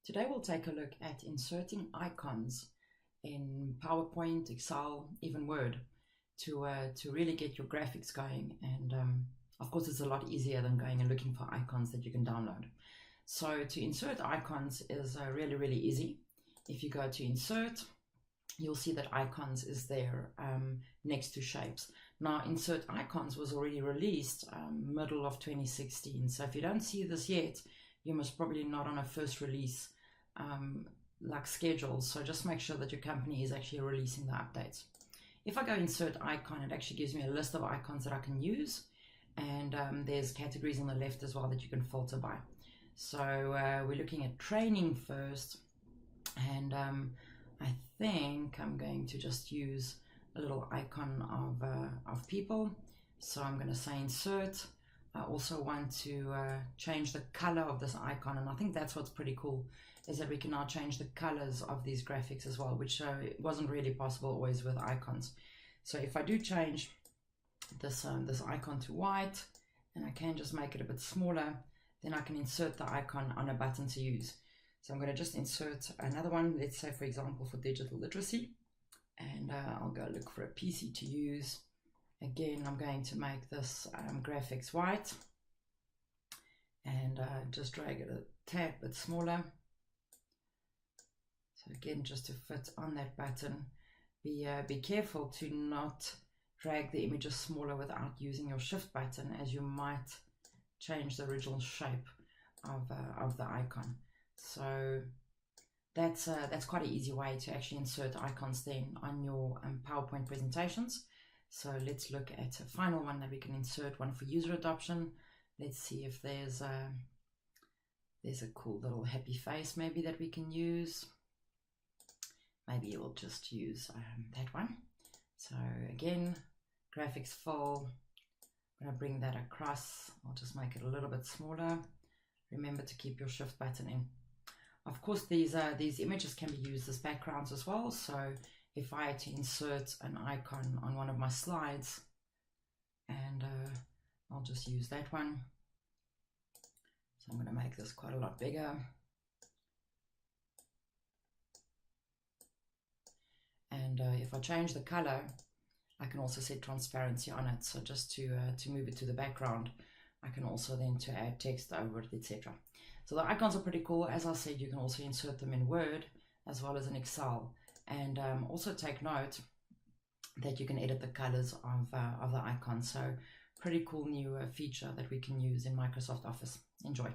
Today we'll take a look at inserting icons in PowerPoint, Excel, even Word to really get your graphics going. And of course, it's a lot easier than going and looking for icons that you can download. So to insert icons is really easy. If you go to Insert, you'll see that icons is there next to shapes. Now, insert icons was already released middle of 2016. So if you don't see this yet, you must probably not on a first release like schedule. So just make sure that your company is actually releasing the updates. If I go insert icon, it actually gives me a list of icons that I can use. And there's categories on the left as well that you can filter by. So we're looking at training first. And I think I'm going to just use a little icon of people. So I'm going to say insert. I also want to change the color of this icon, and I think that's what's pretty cool, is that we can now change the colors of these graphics as well, which wasn't really possible always with icons. So if I do change this icon to white, and I can just make it a bit smaller, then I can insert the icon on a button to use. So I'm going to just insert another one, let's say for example for digital literacy, and I'll go look for a PC to use. Again, I'm going to make this graphics white and just drag it a tad bit smaller. So again, just to fit on that button, be careful to not drag the images smaller without using your shift button, as you might change the original shape of the icon. So that's quite an easy way to actually insert icons then on your PowerPoint presentations. So let's look at a final one that we can insert, one for user adoption. Let's see if there's a cool little happy face maybe that we can use. Maybe we'll just use that one. So again, graphics full. I'm going to bring that across. I'll just make it a little bit smaller. Remember to keep your shift button in. Of course, these images can be used as backgrounds as well. So if I had to insert an icon on one of my slides, and I'll just use that one. So I'm going to make this quite a lot bigger. And if I change the color, I can also set transparency on it. So just to move it to the background, I can also then to add text over it, etc. So the icons are pretty cool. As I said, you can also insert them in Word as well as in Excel. And also take note that you can edit the colors of the icon. So pretty cool new feature that we can use in Microsoft Office. Enjoy.